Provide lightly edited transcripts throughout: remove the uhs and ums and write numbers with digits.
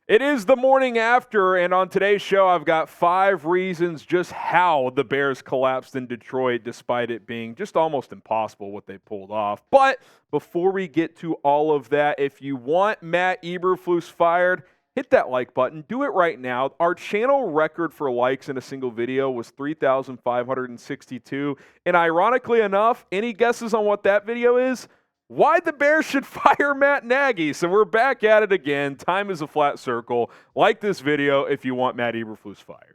It is the morning after, and on today's show, I've got 5 reasons just how the Bears collapsed in Detroit, despite it being just almost impossible what they pulled off. But before we get to all of that, if you want Matt Eberflus fired, hit that like button. Do it right now. Our channel record for likes in a single video was 3,562. And ironically enough, any guesses on what that video is? Why the Bears should fire Matt Nagy. So we're back at it again. Time is a flat circle. Like this video if you want Matt Eberflus fired.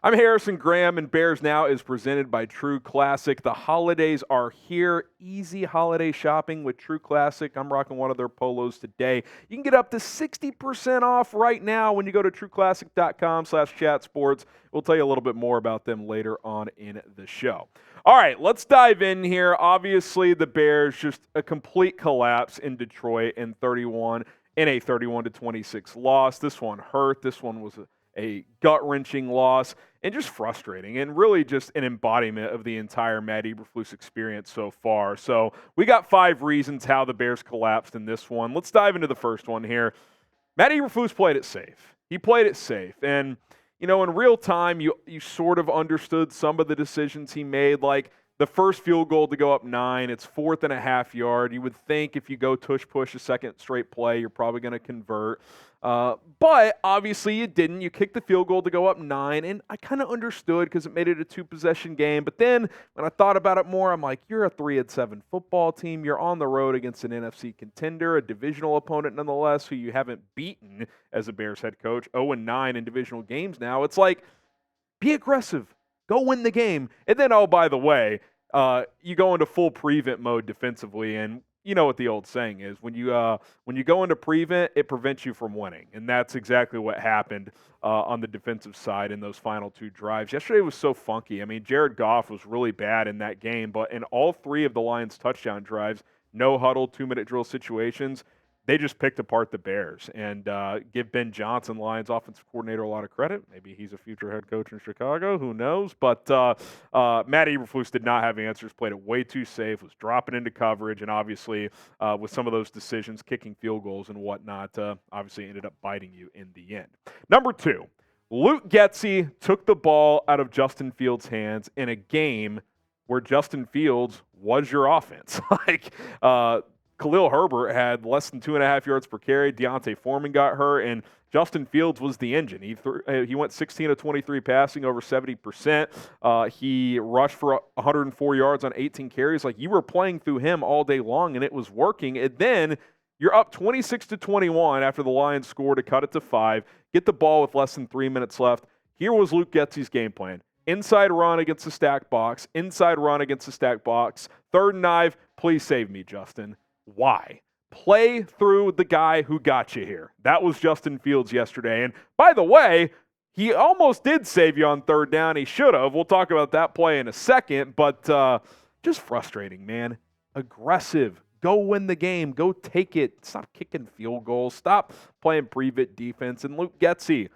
I'm Harrison Graham, and Bears Now is presented by True Classic. The holidays are here. Easy holiday shopping with True Classic. I'm rocking one of their polos today. You can get up to 60% off right now when you go to trueclassic.com/chatsports. We'll tell you a little bit more about them later on in the show. All right, let's dive in here. Obviously, the Bears just a complete collapse in Detroit in a 31-26 loss. This one hurt. This one was a gut-wrenching loss, and just frustrating, and really just an embodiment of the entire Matt Eberflus experience so far. So we got 5 reasons how the Bears collapsed in this one. Let's dive into the first one here. Matt Eberflus played it safe. He played it safe, and in real time, you sort of understood some of the decisions he made, like the first field goal to go up 9, it's 4th and a half yard. You would think if you go tush-push a second straight play, you're probably going to convert. But obviously you didn't. You kicked the field goal to go up 9, and I kind of understood because it made it a 2-possession game. But then when I thought about it more, I'm like, you're a 3-7 football team. You're on the road against an NFC contender, a divisional opponent nonetheless, who you haven't beaten as a Bears head coach. 0-9 in divisional games now. It's like, be aggressive. Go win the game. And then, oh, by the way, you go into full prevent mode defensively, and you know what the old saying is. When you go into prevent, it prevents you from winning. And that's exactly what happened on the defensive side in those final 2 drives. Yesterday was so funky. I mean, Jared Goff was really bad in that game, but in all 3 of the Lions' touchdown drives, no huddle, 2-minute drill situations, they just picked apart the Bears. And give Ben Johnson, Lions offensive coordinator, a lot of credit. Maybe he's a future head coach in Chicago. Who knows? But Matt Eberflus did not have answers, played it way too safe, was dropping into coverage, and obviously with some of those decisions, kicking field goals and whatnot, obviously ended up biting you in the end. Number 2, Luke Getsy took the ball out of Justin Fields' hands in a game where Justin Fields was your offense. Khalil Herbert had less than 2.5 yards per carry. Deontay Foreman got hurt, and Justin Fields was the engine. He went 16 of 23 passing, over 70%. He rushed for 104 yards on 18 carries. Like, you were playing through him all day long, and it was working. And then you're up 26-21 after the Lions score to cut it to 5. Get the ball with less than 3 minutes left. Here was Luke Getsy's game plan. Inside run against the stack box. Inside run against the stack box. 3rd and 9. Please save me, Justin. Why? Play through the guy who got you here. That was Justin Fields yesterday. And by the way, he almost did save you on 3rd down. He should have. We'll talk about that play in a second. But just frustrating, man. Aggressive. Go win the game. Go take it. Stop kicking field goals. Stop playing prevent defense. And Luke Getsy,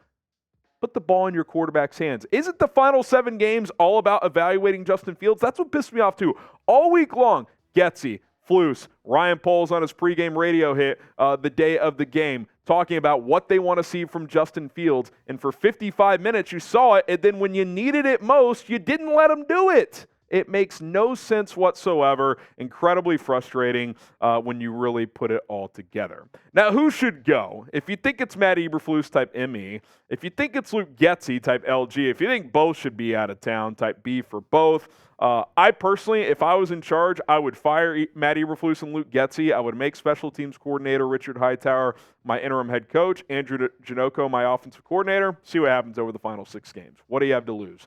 put the ball in your quarterback's hands. Isn't the final 7 games all about evaluating Justin Fields? That's what pissed me off too. All week long, Getsy, Flus, Ryan Poles on his pregame radio hit the day of the game, talking about what they want to see from Justin Fields. And for 55 minutes, you saw it, and then when you needed it most, you didn't let him do it. It makes no sense whatsoever. Incredibly frustrating when you really put it all together. Now, who should go? If you think it's Matt Eberflus, type ME. If you think it's Luke Getsy, type LG. If you think both should be out of town, type B for both. I personally, if I was in charge, I would fire Matt Eberflus and Luke Getsy. I would make special teams coordinator Richard Hightower my interim head coach, Andrew Janocko my offensive coordinator. See what happens over the final 6 games. What do you have to lose?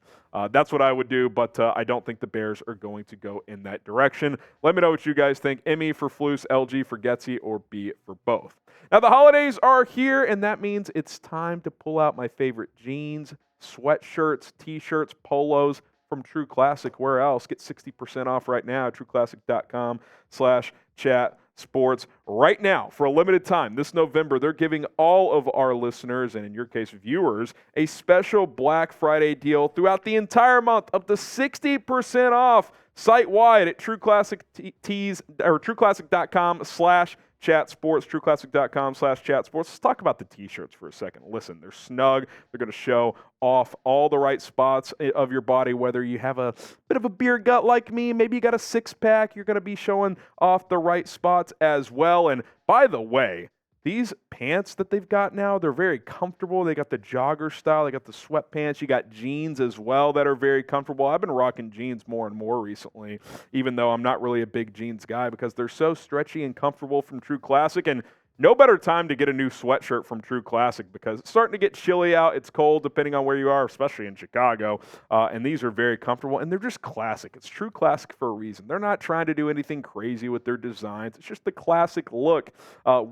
That's what I would do, but I don't think the Bears are going to go in that direction. Let me know what you guys think. ME for Flus, LG for Getsy, or B for both. Now, the holidays are here, and that means it's time to pull out my favorite jeans, sweatshirts, T-shirts, polos from True Classic. Where else? Get 60% off right now at trueclassic.com/chatsports. Right now, for a limited time, this November, they're giving all of our listeners, and in your case, viewers, a special Black Friday deal throughout the entire month, up to 60% off. site-wide at TrueClassicTees.com/chatsports, TrueClassic.com/chatsports. Let's talk about the T-shirts for a second. Listen, they're snug. They're going to show off all the right spots of your body, whether you have a bit of a beer gut like me, maybe you got a six-pack, you're going to be showing off the right spots as well. And by the way, these pants that they've got now, they're very comfortable. They got the jogger style. They got the sweatpants. You got jeans as well that are very comfortable. I've been rocking jeans more and more recently, even though I'm not really a big jeans guy, because they're so stretchy and comfortable from True Classic. And no better time to get a new sweatshirt from True Classic because it's starting to get chilly out. It's cold depending on where you are, especially in Chicago. And these are very comfortable, and they're just classic. It's True Classic for a reason. They're not trying to do anything crazy with their designs. It's just the classic look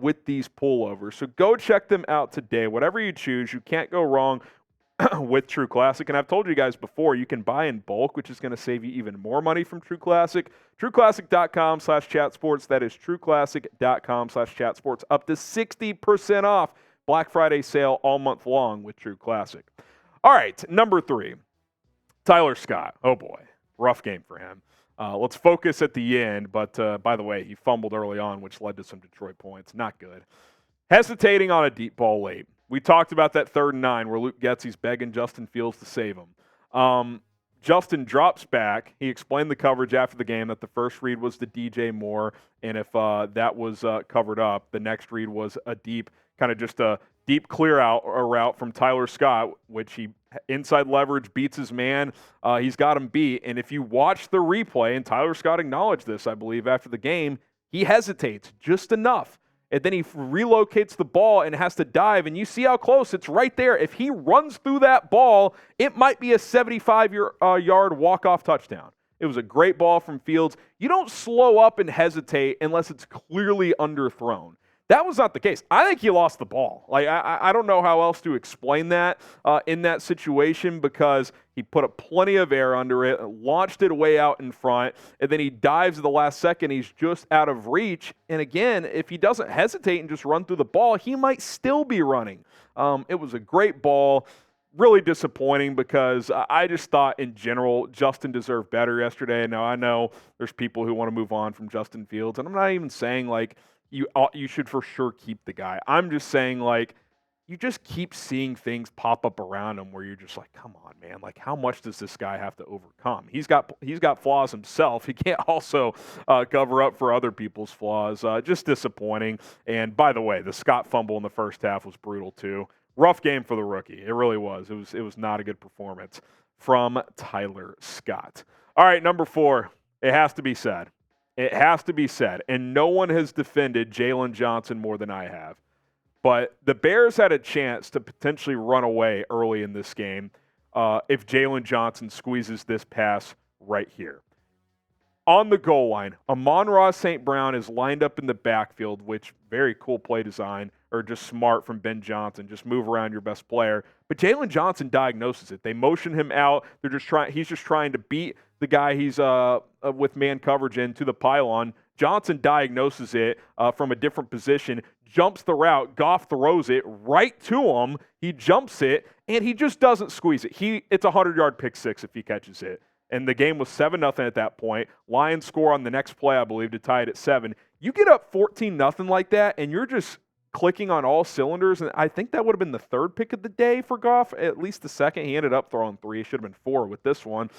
with these pullovers. So go check them out today. Whatever you choose, you can't go wrong with True Classic. And I've told you guys before, you can buy in bulk, which is going to save you even more money from True Classic. TrueClassic.com/chatsports. That is TrueClassic.com/chatsports. Up to 60% off. Black Friday sale all month long with True Classic. All right, number 3, Tyler Scott. Oh boy, rough game for him. Let's focus at the end, but by the way, he fumbled early on, which led to some Detroit points. Not good. Hesitating on a deep ball late. We talked about that 3rd and 9 where Luke Getsy's begging Justin Fields to save him. Justin drops back. He explained the coverage after the game that the first read was to DJ Moore, and if that was covered up, the next read was a deep, kind of just a deep clear out a route from Tyler Scott, which he inside leverage beats his man. He's got him beat, and if you watch the replay, and Tyler Scott acknowledged this, I believe, after the game, he hesitates just enough. And then he relocates the ball and has to dive, and you see how close. It's right there. If he runs through that ball, it might be a 75-yard walk-off touchdown. It was a great ball from Fields. You don't slow up and hesitate unless it's clearly underthrown. That was not the case. I think he lost the ball. Like I don't know how else to explain that in that situation, because he put up plenty of air under it, launched it way out in front, and then he dives at the last second. He's just out of reach. And again, if he doesn't hesitate and just run through the ball, he might still be running. It was a great ball. Really disappointing because I just thought in general Justin deserved better yesterday. Now I know there's people who want to move on from Justin Fields, and I'm not even saying like you should for sure keep the guy. I'm just saying, like, you just keep seeing things pop up around him where you're just like, come on, man. Like, how much does this guy have to overcome? He's got flaws himself. He can't also cover up for other people's flaws. Just disappointing. And by the way, the Scott fumble in the first half was brutal too. Rough game for the rookie. It really was. It was not a good performance from Tyler Scott. All right, number 4. It has to be said. It has to be said, and no one has defended Jaylon Johnson more than I have. But the Bears had a chance to potentially run away early in this game if Jaylon Johnson squeezes this pass right here. On the goal line, Amon-Ra St. Brown is lined up in the backfield, which very cool play design, or just smart from Ben Johnson. Just move around your best player. But Jaylon Johnson diagnoses it. They motion him out. He's just trying to beat the guy he's with man coverage into the pylon. Johnson diagnoses it from a different position, jumps the route. Goff throws it right to him. He jumps it, and he just doesn't squeeze it. It's a 100-yard pick six if he catches it. And the game was 7-0 at that point. Lions score on the next play, I believe, to tie it at 7. You get up 14-0 like that, and you're just clicking on all cylinders. And I think that would have been the 3rd pick of the day for Goff, at least the 2nd. He ended up throwing 3. It should have been 4 with this one.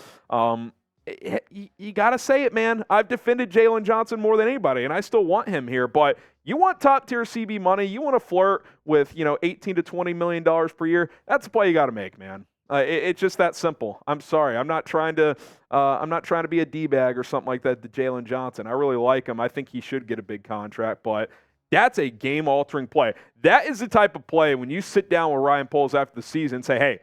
You got to say it, man. I've defended Jaylon Johnson more than anybody, and I still want him here. But you want top-tier CB money. You want to flirt with, $18 to $20 million per year. That's the play you got to make, man. It's just that simple. I'm sorry. I'm not trying to be a D-bag or something like that to Jaylon Johnson. I really like him. I think he should get a big contract, but that's a game-altering play. That is the type of play when you sit down with Ryan Poles after the season and say, hey,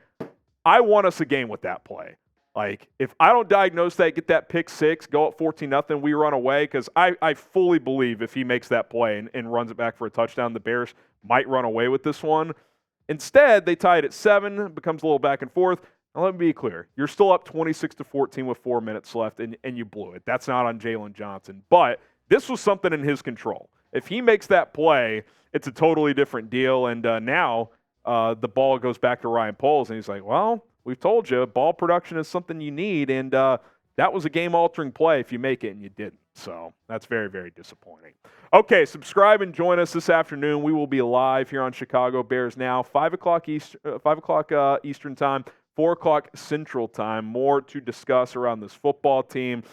I want us a game with that play. Like, if I don't diagnose that, get that pick 6, go up 14-0, we run away, because I fully believe if he makes that play and runs it back for a touchdown, the Bears might run away with this one. Instead, they tie it at 7, becomes a little back and forth. Now, let me be clear. You're still up 26-14 with 4 minutes left, and you blew it. That's not on Jaylon Johnson. But this was something in his control. If he makes that play, it's a totally different deal. And now the ball goes back to Ryan Poles, and he's like, well, we've told you, ball production is something you need, and that was a game-altering play if you make it and you didn't. So that's very, very disappointing. Okay, subscribe and join us this afternoon. We will be live here on Chicago Bears Now, 5 o'clock Eastern Time, 4 o'clock Central Time. More to discuss around this football team.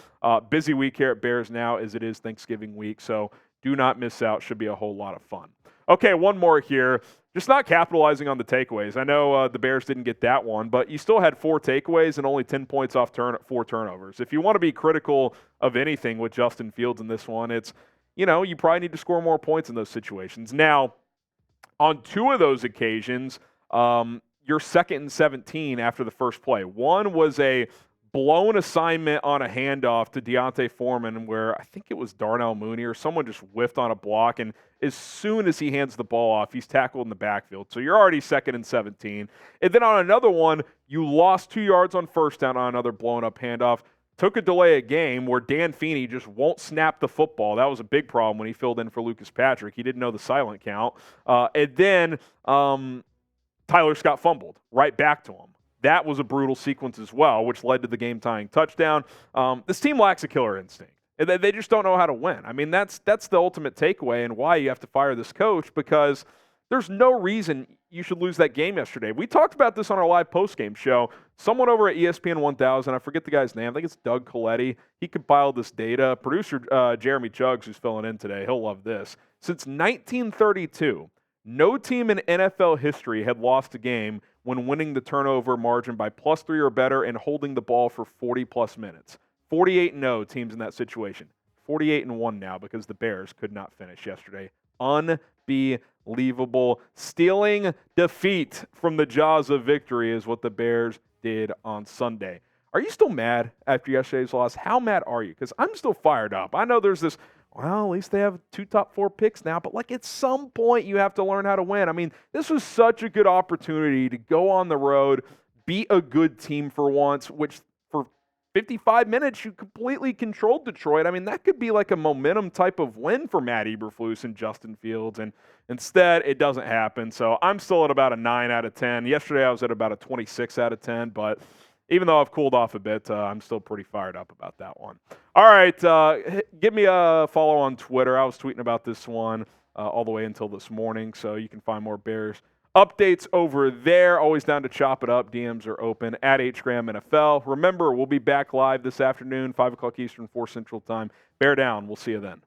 Busy week here at Bears Now as it is Thanksgiving week, so do not miss out. Should be a whole lot of fun. Okay, one more here. Just not capitalizing on the takeaways. I know the Bears didn't get that one, but you still had 4 takeaways and only 10 points off 4 turnovers. If you want to be critical of anything with Justin Fields in this one, it's, you probably need to score more points in those situations. Now, on 2 of those occasions, you're 2nd and 17 after the first play. One was a blown assignment on a handoff to Deontay Foreman where I think it was Darnell Mooney or someone just whiffed on a block, and as soon as he hands the ball off, he's tackled in the backfield. So you're already 2nd and 17. And then on another one, you lost 2 yards on first down on another blown-up handoff, took a delay of game where Dan Feeney just won't snap the football. That was a big problem when he filled in for Lucas Patrick. He didn't know the silent count. And then Tyler Scott fumbled right back to him. That was a brutal sequence as well, which led to the game-tying touchdown. This team lacks a killer instinct. They just don't know how to win. I mean, that's the ultimate takeaway and why you have to fire this coach, because there's no reason you should lose that game yesterday. We talked about this on our live post-game show. Someone over at ESPN 1000, I forget the guy's name, I think it's Doug Coletti. He compiled this data. Producer Jeremy Juggs, who's filling in today, he'll love this. Since 1932, no team in NFL history had lost a game when winning the turnover margin by +3 or better and holding the ball for 40-plus minutes. 48-0 teams in that situation. 48-1 now because the Bears could not finish yesterday. Unbelievable. Stealing defeat from the jaws of victory is what the Bears did on Sunday. Are you still mad after yesterday's loss? How mad are you? Because I'm still fired up. I know there's this, well, at least they have 2 top 4 picks now, but at some point you have to learn how to win. I mean, this was such a good opportunity to go on the road, beat a good team for once, which for 55 minutes you completely controlled Detroit. I mean, that could be like a momentum type of win for Matt Eberflus and Justin Fields, and instead it doesn't happen. So I'm still at about a 9 out of 10. Yesterday I was at about a 26 out of 10, but even though I've cooled off a bit, I'm still pretty fired up about that one. All right, give me a follow on Twitter. I was tweeting about this one all the way until this morning, so you can find more Bears updates over there. Always down to chop it up. DMs are open at HGramNFL. Remember, we'll be back live this afternoon, 5 o'clock Eastern, 4 Central Time. Bear down. We'll see you then.